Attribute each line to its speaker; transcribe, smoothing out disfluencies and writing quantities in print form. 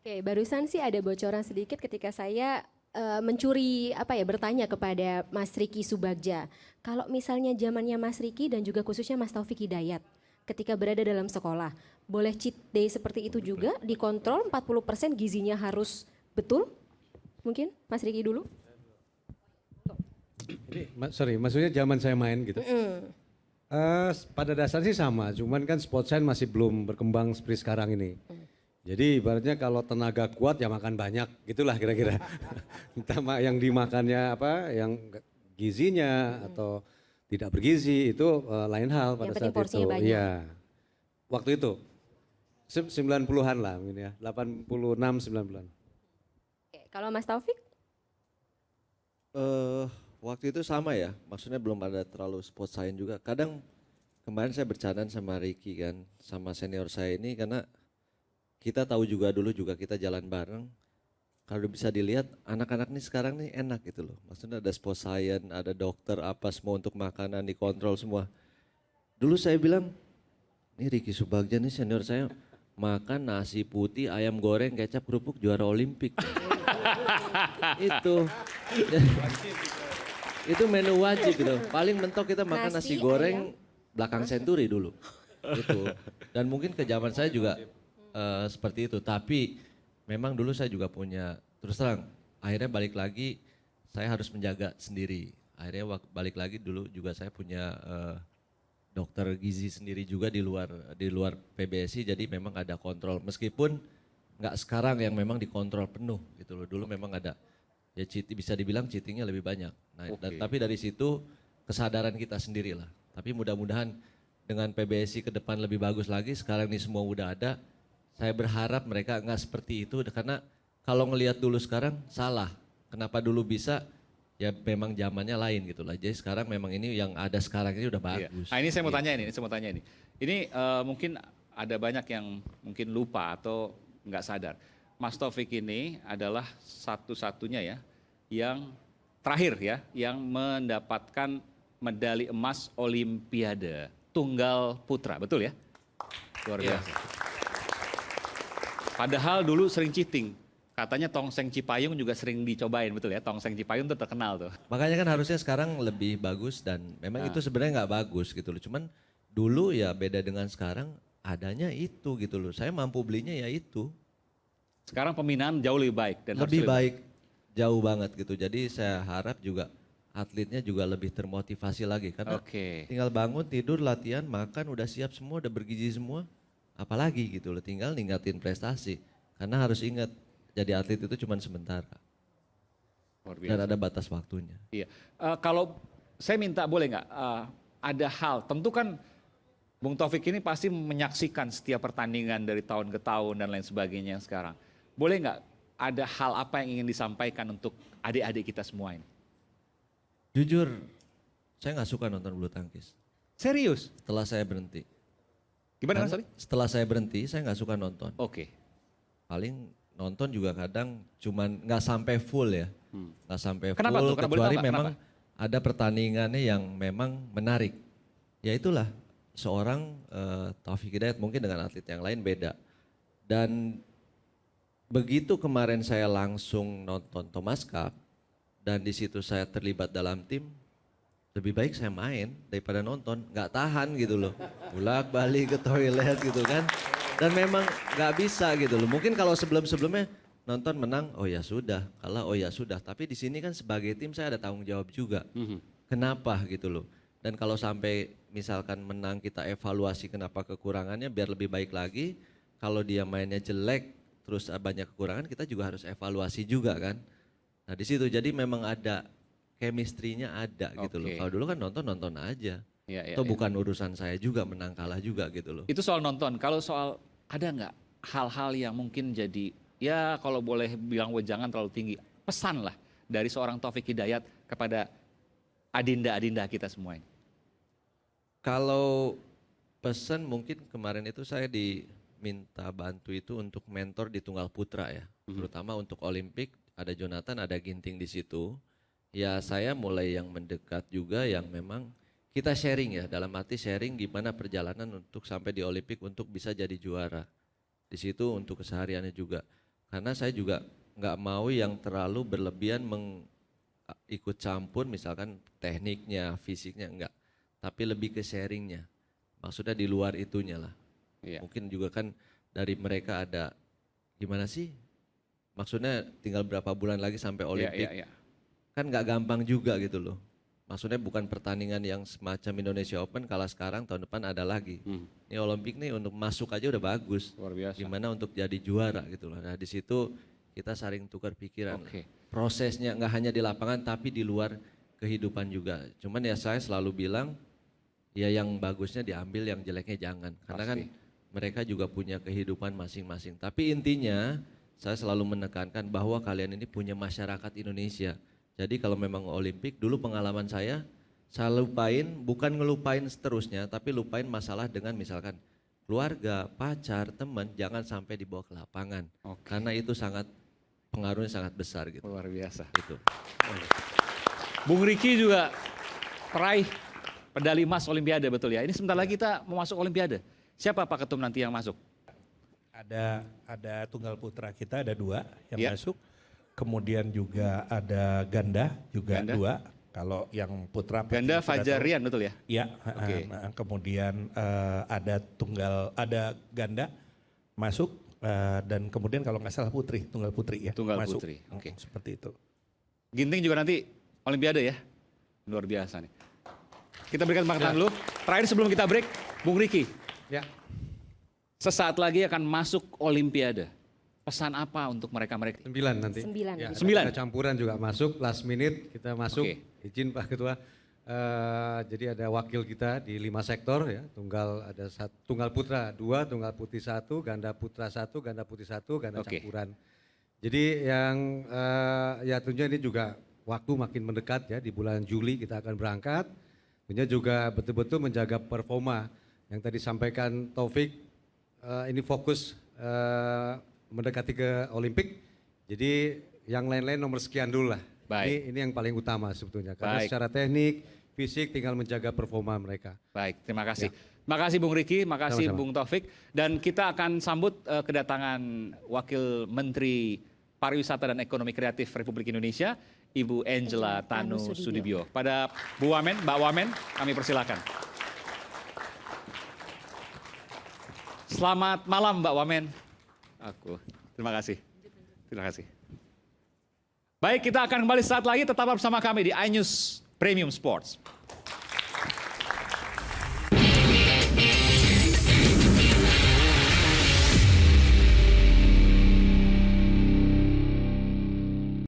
Speaker 1: Oke, barusan sih ada bocoran sedikit ketika saya mencuri bertanya kepada Mas Riki Subagja. Kalau misalnya zamannya Mas Riki dan juga khususnya Mas Taufik Hidayat ketika berada dalam sekolah, boleh cheat day seperti itu juga dikontrol 40% gizinya harus betul? Mungkin Mas Riki dulu?
Speaker 2: Ini, sorry, maksudnya zaman saya main gitu. Pada dasarnya sih sama, cuman kan sport science masih belum berkembang seperti sekarang ini. Jadi ibaratnya kalau tenaga kuat ya makan banyak, gitulah kira-kira. Entah yang dimakannya apa, yang gizinya atau tidak bergizi itu lain hal pada
Speaker 1: Yang penting
Speaker 2: saat
Speaker 1: porsinya
Speaker 2: itu.
Speaker 1: banyak.
Speaker 2: Iya, waktu itu 90-an lah mungkin ya, 86 90-an.
Speaker 1: Oke, kalau Mas Taufik?
Speaker 3: eh Waktu itu sama ya, maksudnya belum ada terlalu sport science juga. Kadang kemarin saya bercanda sama Ricky kan, sama senior saya ini karena kita tahu juga dulu juga kita jalan bareng. Kalau bisa dilihat anak-anak nih sekarang nih enak gitu loh. Maksudnya ada sport science, ada dokter apa semua untuk makanan dikontrol semua. Dulu saya bilang, ini Ricky Subagja nih senior saya makan nasi putih, ayam goreng, kecap, kerupuk juara Olimpik. Itu. Itu menu wajib gitu. Paling mentok kita makan nasi goreng belakang senturi dulu. Itu. Dan mungkin ke zaman saya juga seperti itu. Tapi memang dulu saya juga punya, terus terang, akhirnya balik lagi saya harus menjaga sendiri. Akhirnya balik lagi dulu juga saya punya dokter gizi sendiri juga di luar PBSI, jadi memang ada kontrol. Meskipun nggak sekarang yang memang dikontrol penuh gitu loh. Dulu memang ada. Ya bisa dibilang cheatingnya lebih banyak. Nah, tapi dari situ kesadaran kita sendirilah. Tapi mudah-mudahan dengan PBSI ke depan lebih bagus lagi. Sekarang ini semua udah ada. Saya berharap mereka nggak seperti itu karena kalau ngelihat dulu sekarang salah. Kenapa dulu bisa? Ya memang zamannya lain gitu lah. Jadi sekarang memang ini yang ada sekarang ini udah
Speaker 4: Iya.
Speaker 3: bagus.
Speaker 4: Nah ini saya mau tanya ini, Ini mungkin ada banyak yang mungkin lupa atau nggak sadar. Mas Taufik ini adalah satu-satunya ya yang terakhir ya yang mendapatkan medali emas Olimpiade tunggal putra, betul ya? Luar biasa. Padahal dulu sering cheating. Katanya tongseng Cipayung juga sering dicobain, betul ya? Tongseng Cipayung tuh terkenal tuh.
Speaker 3: Makanya kan harusnya sekarang lebih bagus dan memang itu sebenarnya nggak bagus gitu loh. Cuman dulu ya beda dengan sekarang adanya itu gitu loh. Saya mampu belinya ya itu.
Speaker 4: Sekarang pembinaan jauh lebih baik dan
Speaker 3: Lebih
Speaker 4: harus
Speaker 3: baik, jauh banget gitu. Jadi saya harap juga atletnya juga lebih termotivasi lagi. Karena
Speaker 4: Oke.
Speaker 3: tinggal bangun, tidur, latihan, makan, udah siap semua, udah bergizi semua. Apalagi gitu loh, tinggal ningkatin prestasi. Karena harus ingat, jadi atlet itu cuma sementara.
Speaker 4: Luar
Speaker 3: Dan
Speaker 4: biasa.
Speaker 3: ada batas waktunya.
Speaker 4: Iya. Kalau saya minta boleh nggak ada hal, tentu kan Bung Taufik ini pasti menyaksikan setiap pertandingan dari tahun ke tahun dan lain sebagainya yang sekarang. Boleh nggak ada hal apa yang ingin disampaikan untuk adik-adik kita semua ini?
Speaker 3: Jujur, saya nggak suka nonton bulu tangkis.
Speaker 4: Serius?
Speaker 3: Setelah saya berhenti.
Speaker 4: Gimana
Speaker 3: Karena
Speaker 4: Mas Ali?
Speaker 3: setelah saya berhenti, saya nggak suka nonton.
Speaker 4: Oke.
Speaker 3: Paling nonton juga kadang cuman nggak sampai full ya. Nggak sampai
Speaker 4: Kenapa
Speaker 3: full
Speaker 4: tuh? Kenapa? Boleh
Speaker 3: kecuali
Speaker 4: tahu nggak?
Speaker 3: memang
Speaker 4: Kenapa?
Speaker 3: ada pertandingannya yang memang menarik. Ya itulah seorang Taufik Hidayat mungkin dengan atlet yang lain beda. Dan begitu kemarin saya langsung nonton Thomas Cup dan di situ saya terlibat dalam tim, lebih baik saya main daripada nonton, nggak tahan gitu loh, bolak balik ke toilet gitu kan, dan memang nggak bisa gitu loh. Mungkin kalau sebelumnya nonton menang, oh ya sudah, kalah oh ya sudah, tapi di sini kan sebagai tim saya ada tanggung jawab juga. Kenapa gitu loh? Dan kalau sampai misalkan menang kita evaluasi kenapa kekurangannya biar lebih baik lagi. Kalau dia mainnya jelek terus banyak kekurangan kita juga harus evaluasi juga kan. Nah di situ jadi memang ada chemistry-nya ada gitu loh.
Speaker 4: Oke.
Speaker 3: Kalau dulu kan nonton aja.
Speaker 4: Iya, iya,
Speaker 3: Atau
Speaker 4: iya.
Speaker 3: bukan urusan saya juga menang kalah juga gitu loh.
Speaker 4: Itu soal nonton. Kalau soal ada nggak hal-hal yang mungkin jadi ya kalau boleh bilang wejangan terlalu tinggi. Pesan lah dari seorang Taufik Hidayat kepada adinda-adinda kita semua ini.
Speaker 3: Kalau pesan mungkin kemarin itu saya diminta bantu itu untuk mentor di tunggal putra ya. Terutama untuk Olimpik ada Jonathan, ada Ginting di situ. Ya saya mulai yang mendekat juga yang memang kita sharing ya, dalam arti sharing gimana perjalanan untuk sampai di Olimpik untuk bisa jadi juara. Di situ untuk kesehariannya juga. Karena saya juga nggak mau yang terlalu berlebihan ikut campur misalkan tekniknya, fisiknya enggak. Tapi lebih ke sharingnya. Maksudnya di luar itunya lah.
Speaker 4: Iya.
Speaker 3: Mungkin juga kan dari mereka ada gimana sih? Maksudnya tinggal berapa bulan lagi sampai Olimpik.
Speaker 4: Iya.
Speaker 3: Kan nggak gampang juga gitu loh. Maksudnya bukan pertandingan yang semacam Indonesia Open, kalau sekarang tahun depan ada lagi. Ini Olimpik nih untuk masuk aja udah bagus.
Speaker 4: Luar biasa.
Speaker 3: Gimana untuk jadi juara gitu loh. Nah di situ kita saling tukar pikiran.
Speaker 4: Oke.
Speaker 3: Prosesnya nggak hanya di lapangan tapi di luar kehidupan juga. Cuman ya saya selalu bilang ya yang bagusnya diambil, yang jeleknya jangan. Karena kan mereka juga punya kehidupan masing-masing. Tapi intinya saya selalu menekankan bahwa kalian ini punya masyarakat Indonesia. Jadi kalau memang Olimpik, dulu pengalaman saya lupain, bukan ngelupain seterusnya, tapi lupain masalah dengan misalkan keluarga, pacar, teman, jangan sampai dibawa ke lapangan.
Speaker 4: Oke.
Speaker 3: Karena itu pengaruhnya sangat besar gitu.
Speaker 4: Luar biasa.
Speaker 3: Itu.
Speaker 4: Bung Riki juga peraih medali emas Olimpiade, betul ya? Ini sebentar lagi kita mau masuk Olimpiade. Siapa Pak Ketum nanti yang masuk?
Speaker 5: Ada tunggal putra kita ada 2 yang
Speaker 4: Iya.
Speaker 5: masuk. Kemudian juga ada ganda juga
Speaker 4: Ganda.
Speaker 5: 2. Kalau yang putra
Speaker 4: Ganda
Speaker 5: kita
Speaker 4: Fajar
Speaker 5: tahu.
Speaker 4: Rian, betul ya?
Speaker 5: Iya.
Speaker 4: Oke.
Speaker 5: Kemudian ada ganda masuk dan kemudian kalau nggak salah tunggal putri ya.
Speaker 4: Tunggal
Speaker 5: masuk.
Speaker 4: putri, oke.
Speaker 5: Seperti itu.
Speaker 4: Ginting juga nanti Olimpiade ya? Luar biasa nih. Kita berikan tepuk tangan dulu. Terakhir sebelum kita break, Bung Riki.
Speaker 2: Ya.
Speaker 4: Sesaat lagi akan masuk Olimpiade. Pesan apa untuk mereka-mereka?
Speaker 2: 9 nanti.
Speaker 1: 9
Speaker 2: Ya,
Speaker 1: nanti.
Speaker 4: 9.
Speaker 2: ada campuran juga masuk, last minute kita masuk.
Speaker 4: Oke.
Speaker 2: Izin Pak Ketua. Jadi ada wakil kita di 5 sektor ya. Tunggal putra 2, tunggal putih 1, ganda putra 1, ganda putih 1, ganda
Speaker 4: Oke.
Speaker 2: campuran. Jadi yang ya tentunya ini juga waktu makin mendekat ya, di bulan Juli kita akan berangkat. Tentunya juga betul-betul menjaga performa yang tadi sampaikan Taufik, ini fokus mendekati ke Olimpik. Jadi yang lain-lain nomor sekian dulu lah.
Speaker 4: Baik.
Speaker 2: Ini yang paling utama sebetulnya. Karena
Speaker 4: Baik.
Speaker 2: secara teknik, fisik tinggal menjaga performa mereka.
Speaker 4: Baik, terima kasih. Makasih Bung Riki, makasih
Speaker 2: Sama-sama.
Speaker 4: Bung Taufik. Dan kita akan sambut kedatangan Wakil Menteri Pariwisata dan Ekonomi Kreatif Republik Indonesia, Ibu Angela Tanu Sudibyo. Pada Bu Wamen, Mbak Wamen, kami persilakan. Selamat malam Mbak Wamen. Terima kasih. Terima kasih. Baik, kita akan kembali saat lagi, tetaplah bersama kami di iNews Premium Sports.